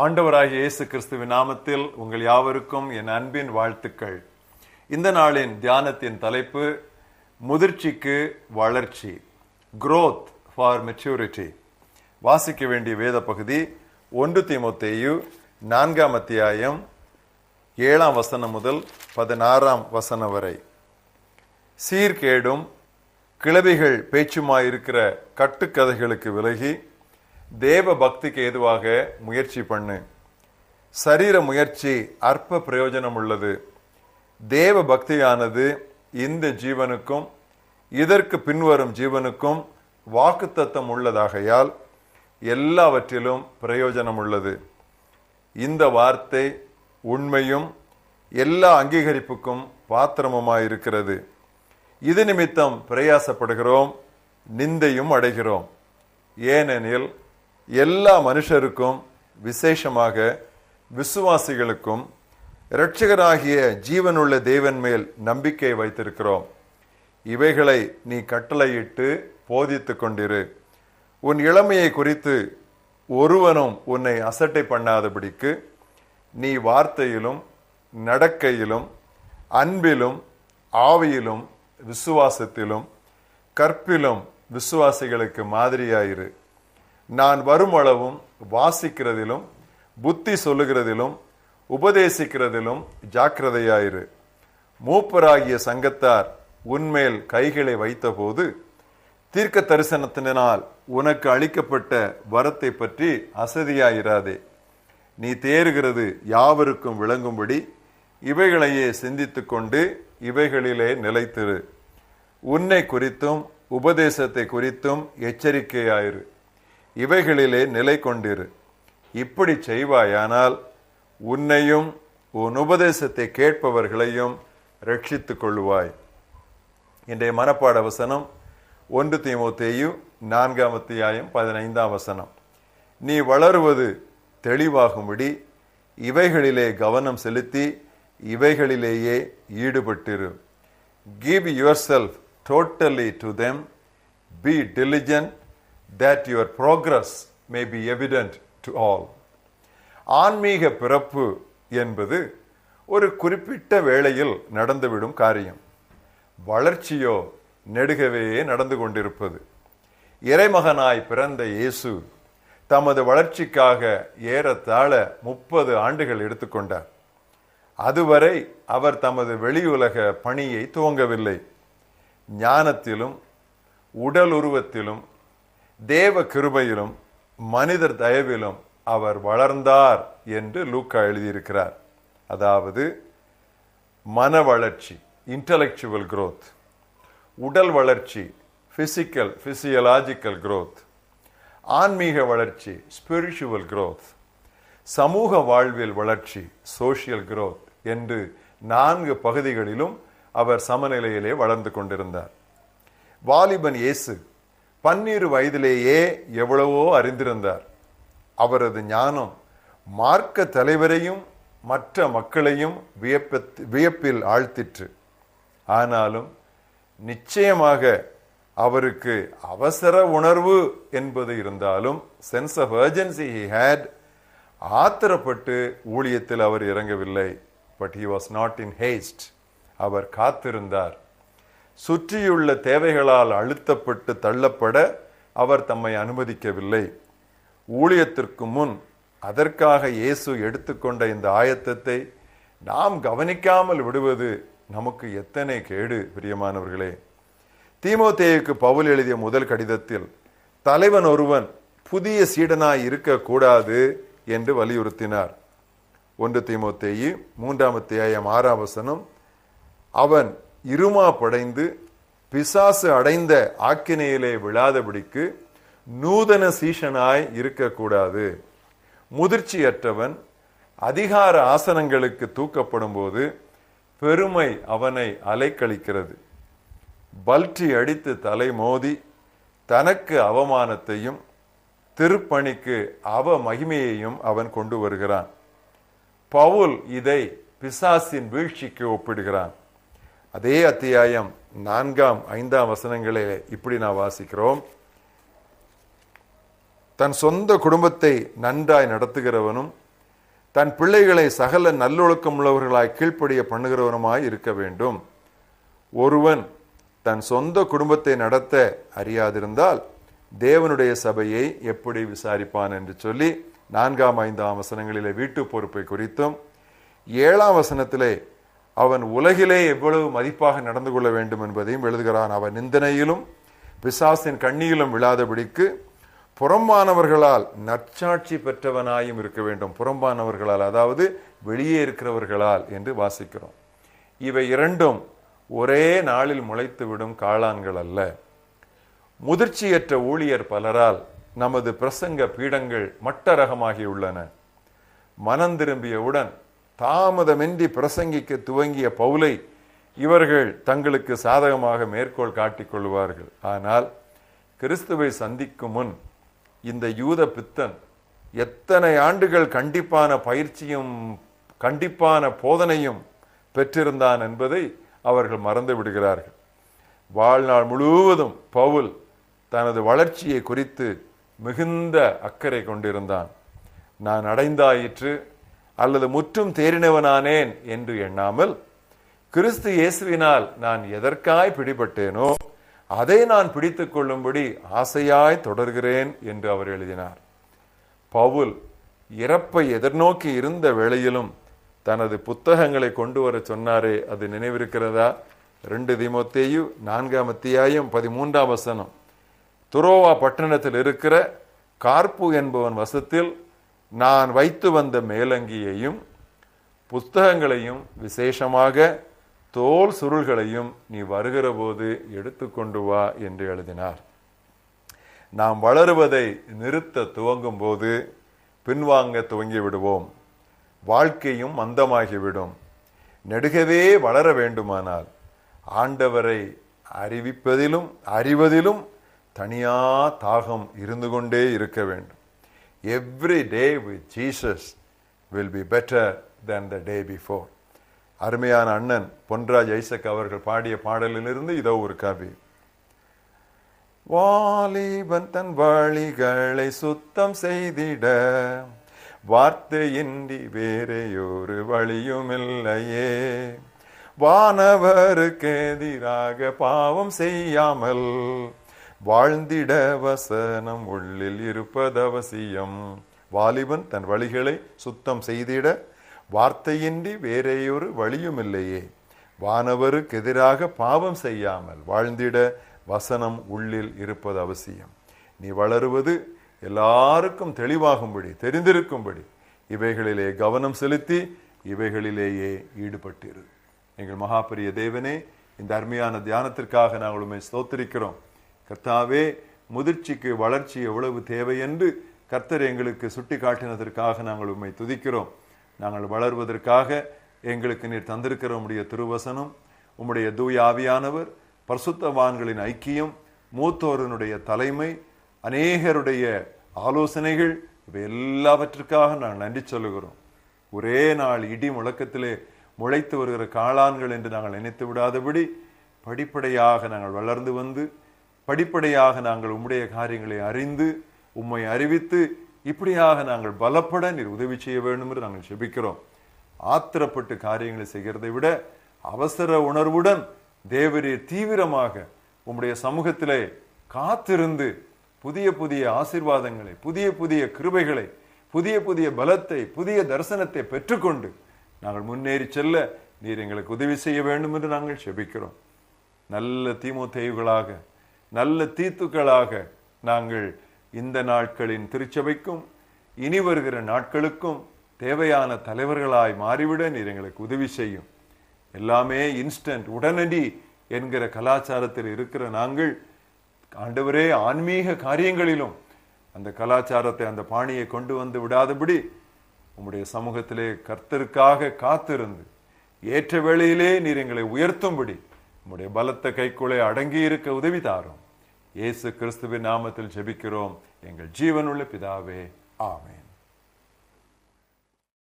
ஆண்டவராகிய இயேசு கிறிஸ்துவின் நாமத்தில் உங்கள் யாவருக்கும் என் அன்பின் வாழ்த்துக்கள். இந்த நாளின் தியானத்தின் தலைப்பு முதிர்ச்சிக்கு வளர்ச்சி, growth for maturity. வாசிக்க வேண்டிய வேத பகுதி 1 தீமோத்தேயு 4 அத்தியாயம் 7 வசனம் முதல் 16 வரை. சீர்கேடும் கிளவிகள் பேச்சுமாயிருக்கிற கட்டுக்கதைகளுக்கு விலகி தேவ பக்திக்கு ஏதுவாக முயற்சி பண்ணு. சரீர முயற்சி அற்ப பிரயோஜனம் உள்ளது. தேவ பக்தியானது இந்த ஜீவனுக்கும் இதற்கு பின்வரும் ஜீவனுக்கும் வாக்குத்தத்தம் உள்ளதாகையால் எல்லாவற்றிலும் பிரயோஜனம் உள்ளது. இந்த வார்த்தை உண்மையும் எல்லா அங்கீகரிப்புக்கும் பாத்திரமுமாயிருக்கிறது. இது நிமித்தம் பிரயாசப்படுகிறோம், நிந்தையும் அடைகிறோம். ஏனெனில் எல்லா மனுஷருக்கும் விசேஷமாக விசுவாசிகளுக்கும் இரட்சகராகிய ஜீவனுள்ள தேவன் மேல் நம்பிக்கை வைத்திருக்கிறோம். இவைகளை நீ கட்டளையிட்டு போதித்துக் கொண்டிரு. உன் இளமையை குறித்து ஒருவனும் உன்னை அசட்டை பண்ணாதபடிக்கு நீ வார்த்தையிலும் நடக்கையிலும் அன்பிலும் ஆவியிலும் விசுவாசத்திலும் கற்பிலும் விசுவாசிகளுக்கு மாதிரியாயிரு. நான் வருமளவும் வாசிக்கிறதிலும் புத்தி சொல்லுகிறதிலும் உபதேசிக்கிறதிலும் ஜாக்கிரதையாயிரு. மூப்பராகிய சங்கத்தார் உன்மேல் கைகளை வைத்தபோது தீர்க்க தரிசனத்தினால் உனக்கு அளிக்கப்பட்ட வரத்தை பற்றி அசதியாயிராதே. நீ தேறுகிறது யாவருக்கும் விளங்கும்படி இவைகளையே சிந்தித்துக் கொண்டு இவைகளிலே நிலைத்திரு. உன்னை குறித்தும் உபதேசத்தை குறித்தும் எச்சரிக்கையாயிரு. இவைகளிலே நிலை கொண்டிரு. இப்படி செய்வாயானால் உன்னையும் உன் உபதேசத்தை கேட்பவர்களையும் ரட்சித்துக் கொள்ளுவாய். இன்றைய மனப்பாட வசனம் 1 தீமோத்தேயு 4 அத்தியாயம் 15 வசனம். நீ வளருவது தெளிவாகும்படி இவைகளிலே கவனம் செலுத்தி இவைகளிலேயே ஈடுபட்டிரு. Give yourself totally to them. Be diligent that your progress may be evident to all. ஆன்மீக பிறப்பு என்பது ஒரு குறிப்பிட்ட வேளையில் நடந்துவிடும் காரியம். வளர்ச்சியோ நெடுகவே நடந்து கொண்டிருப்பது. இறைமகனாய் பிறந்த இயேசு தமது வளர்ச்சிக்காக ஏறத்தாழ 30 ஆண்டுகள் எடுத்துக்கொண்டார். அதுவரை அவர் தமது வெளியுலக பணியை துவங்கவில்லை. ஞானத்திலும் உடல் உருவத்திலும் தேவ கிருபையிலும் மனிதர் தயவிலும் அவர் வளர்ந்தார் என்று லூக்கா எழுதியிருக்கிறார். அதாவது மன வளர்ச்சி, இன்டலெக்சுவல் growth, உடல் வளர்ச்சி, பிசியலாஜிக்கல் growth, ஆன்மீக வளர்ச்சி, ஸ்பிரிச்சுவல் growth, சமூக வாழ்வில் வளர்ச்சி, சோசியல் growth என்று 4 பகுதிகளிலும் அவர் சமநிலையிலே வளர்ந்து கொண்டிருந்தார். வாலிபன் இயேசு 12 வயதிலேயே எவ்வளவோ அறிந்திருந்தார். அவரது ஞானம் மார்க்க தலைவரையும் மற்ற மக்களையும் வியப்பில் ஆழ்த்திற்று. ஆனாலும் நிச்சயமாக அவருக்கு அவசர உணர்வு என்பது இருந்தாலும், sense of urgency he had, ஆத்திரப்பட்டு ஊழியத்தில் அவர் இறங்கவில்லை. But he was not in haste. அவர் காத்திருந்தார். சுற்றியுள்ள தேவைகளால் அழுத்தப்பட்டு தள்ளப்பட அவர் தம்மை அனுமதிக்கவில்லை. ஊழியத்திற்கு முன் அதற்காக இயேசு எடுத்துக்கொண்ட இந்த ஆயத்தத்தை நாம் கவனிக்காமல் விடுவது நமக்கு எத்தனை கேடு. பிரியமானவர்களே, தீமோத்தேயுக்கு பவுல் எழுதிய முதல் கடிதத்தில் தலைவன் ஒருவன் புதிய சீடனாய் இருக்கக்கூடாது என்று வலியுறுத்தினார். 1 தீமோத்தேயு 3 அத்தியாயம் 6 வசனம், அவன் இருமா படைந்து பிசாசு அடைந்த ஆக்கினையிலே விழாதபடிக்கு நூதன சீஷனாய் இருக்கக்கூடாது. முதிர்ச்சியற்றவன் அதிகார ஆசனங்களுக்கு தூக்கப்படும் போது பெருமை அவனை அலைக்கழிக்கிறது. பல்டி அடித்து தலை மோதி தனக்கு அவமானத்தையும் திருப்பணிக்கு மகிமையையும் அவன் கொண்டு வருகிறான். பவுல் இதை பிசாசின் வீழ்ச்சிக்கு ஒப்பிடுகிறான். அதே அத்தியாயம் 4, 5 வசனங்களே இப்படி நான் வாசிக்கிறோம். தன் சொந்த குடும்பத்தை நன்றாய் நடத்துகிறவனும் தன் பிள்ளைகளை சகல நல்லொழுக்கம் உள்ளவர்களாய் கீழ்ப்படிய பண்ணுகிறவருமாய் இருக்க வேண்டும். ஒருவன் தன் சொந்த குடும்பத்தை நடத்த அறியாதிருந்தால் தேவனுடைய சபையை எப்படி விசாரிப்பான் என்று சொல்லி 4, 5 வசனங்களிலே வீட்டு பொறுப்பை குறித்தும், 7 வசனத்திலே அவன் உலகிலே எவ்வளவு மதிப்பாக நடந்து கொள்ள வேண்டும் என்பதையும் எழுதுகிறான். அவன் நிந்தனையிலும் பிசாசின் கண்ணியிலும் விழாதபடிக்கு புறம்பானவர்களால் நற்சாட்சி பெற்றவனாயும் இருக்க வேண்டும். புறம்பானவர்களால், அதாவது வெளியே இருக்கிறவர்களால் என்று வாசிக்கிறோம். இவை இரண்டும் ஒரே நாளில் முளைத்துவிடும் காளான்கள் அல்ல. முதிர்ச்சியற்ற ஊழியர் பலரால் நமது பிரசங்க பீடங்கள் மட்டரகமாகியுள்ளன. மனம் திரும்பியவுடன் தாமதமின்றி பிரசங்கிக்க துவங்கிய பவுலை இவர்கள் தங்களுக்கு சாதகமாக மேற்கோள் காட்டிக் கொள்வார்கள். ஆனால் கிறிஸ்துவை சந்திக்கும் முன் இந்த யூத பித்தன் எத்தனை ஆண்டுகள் கண்டிப்பான பயிற்சியும் கண்டிப்பான போதனையும் பெற்றிருந்தான் என்பதை அவர்கள் மறந்து விடுகிறார்கள். வாழ்நாள் முழுவதும் பவுல் தனது வளர்ச்சியை குறித்து மிகுந்த அக்கறை கொண்டிருந்தான். நான் அடைந்தாயிற்று அல்லது முற்றும் தேறினவனானேன் என்று எண்ணாமல், கிறிஸ்து இயேசுவினால் நான் எதற்காய் பிடிபட்டேனோ அதை நான் பிடித்துக் கொள்ளும்படி ஆசையாய் தொடர்கிறேன் என்று அவர் எழுதினார். பவுல் இறப்பை எதிர்நோக்கி இருந்த வேளையிலும் தனது புத்தகங்களை கொண்டு வர சொன்னாரே, அது நினைவிருக்கிறதா? 2 தீமோத்தேயு 4:13 துரோவா பட்டணத்தில் இருக்கிற கார்ப்பு என்பவன் வசத்தில் நான் வைத்து வந்த மேலங்கியையும் புத்தகங்களையும் விசேஷமாக தோல் சுருள்களையும் நீ வருகிற போது எடுத்துக்கொண்டு வா என்று எழுதினார். நாம் வளருவதை நிறுத்த துவங்கும் போது பின்வாங்க துவங்கி விடுவோம். வாழ்க்கையும் மந்தமாகிவிடும். நெடுகவே வளர வேண்டுமானால் ஆண்டவரை அறிவதிலும் தனியா தாகம் இருந்து கொண்டே இருக்க வேண்டும். Every day with Jesus will be better than the day before. அருமையான அண்ணன் பொன்ராஜ் ஐசக் அவர்கள் பாடிய பாடலிலிருந்து இதோ ஒரு கவி. வாலிபன் தன் வழிகளை சுத்தம் செய்திட வார்த்தையின்றி வேறையொரு வழியுமில்லையே, வானவருக்கு எதிராக பாவம் செய்யாமல் வாழ்ந்திட வசனம் உள்ளில் இருப்பது அவசியம். வாலிபன் தன் வழிகளை சுத்தம் செய்திட வார்த்தையின்றி வேறையொரு வழியும் இல்லையே, வானவருக்கு எதிராக பாவம் செய்யாமல் வாழ்ந்திட வசனம் உள்ளில் இருப்பது அவசியம். நீ வளருவது எல்லாருக்கும் தெளிவாகும்படி, தெரிந்திருக்கும்படி இவைகளிலே கவனம் செலுத்தி இவைகளிலேயே ஈடுபட்டிரு. எங்கள் மகாபெரிய தேவனே, இந்த அருமையான தியானத்திற்காக நாங்கள் உம்மை ஸ்தோத்திரிக்கிறோம். கர்த்தாவே, முதிர்ச்சிக்கு வளர்ச்சி எவ்வளவு தேவை என்று கர்த்தர் எங்களுக்கு சுட்டி காட்டினதற்காக நாங்கள் உம்மை துதிக்கிறோம். நாங்கள் வளர்வதற்காக எங்களுக்கு நீர் தந்திருக்கிற உம்முடைய திருவசனம், உம்முடைய தூய ஆவியானவர், பரிசுத்தவான்களின் ஐக்கியம், மூத்தோரனுடைய தலைமை, அநேகருடைய ஆலோசனைகள், இவை எல்லாவற்றிற்காக நாங்கள் நன்றி சொல்லுகிறோம். ஒரே நாள் இடி முழக்கத்திலே முளைத்து வருகிற காளான்கள் என்று நாங்கள் நினைத்து விடாதபடி படிப்படியாக நாங்கள் வளர்ந்து வந்து படிப்படியாக நாங்கள் உம்முடைய காரியங்களை அறிந்து உம்மை அறிவித்து இப்படியாக நாங்கள் பலப்பட நீர் உதவி செய்ய வேண்டும் என்று நாங்கள் செபிக்கிறோம். ஆத்திரப்பட்டு காரியங்களை செய்கிறதை விட அவசர உணர்வுடன் தேவரீர் தீவிரமாக உம்முடைய சமூகத்திலே காத்திருந்து புதிய புதிய ஆசீர்வாதங்களை, புதிய புதிய கிருபைகளை, புதிய புதிய பலத்தை, புதிய தரிசனத்தை பெற்றுக்கொண்டு நாங்கள் முன்னேறி செல்ல நீர் எங்களுக்கு உதவி செய்ய வேண்டும் என்று நாங்கள் செபிக்கிறோம். நல்ல தீமோத்தேயுகளாக, நல்ல தீத்துக்களாக நாங்கள் இந்த நாட்களின் திருச்சபைக்கும் இனி வருகிற நாட்களுக்கும் தேவையான தலைவர்களாய் மாறிவிட நீர் எங்களுக்கு உதவி செய்யும். எல்லாமே இன்ஸ்டன்ட், உடனடி என்கிற கலாச்சாரத்தில் இருக்கிற நாங்கள் ஆண்டவரே, ஆன்மீக காரியங்களிலும் அந்த கலாச்சாரத்தை, அந்த பாணியை கொண்டு வந்து விடாதபடி உம்முடைய சமூகத்திலே கர்த்தருக்காக காத்திருந்து ஏற்ற வேளையிலே நீர் எங்களை உயர்த்தும்படி உம்முடைய பலத்த கைக்குள்ளே அடங்கி இருக்க உதவி தாரும். இயேசு கிறிஸ்துவின் நாமத்தில் ஜெபிக்கிறோம் எங்கள் ஜீவனுள்ள பிதாவே, ஆமென்.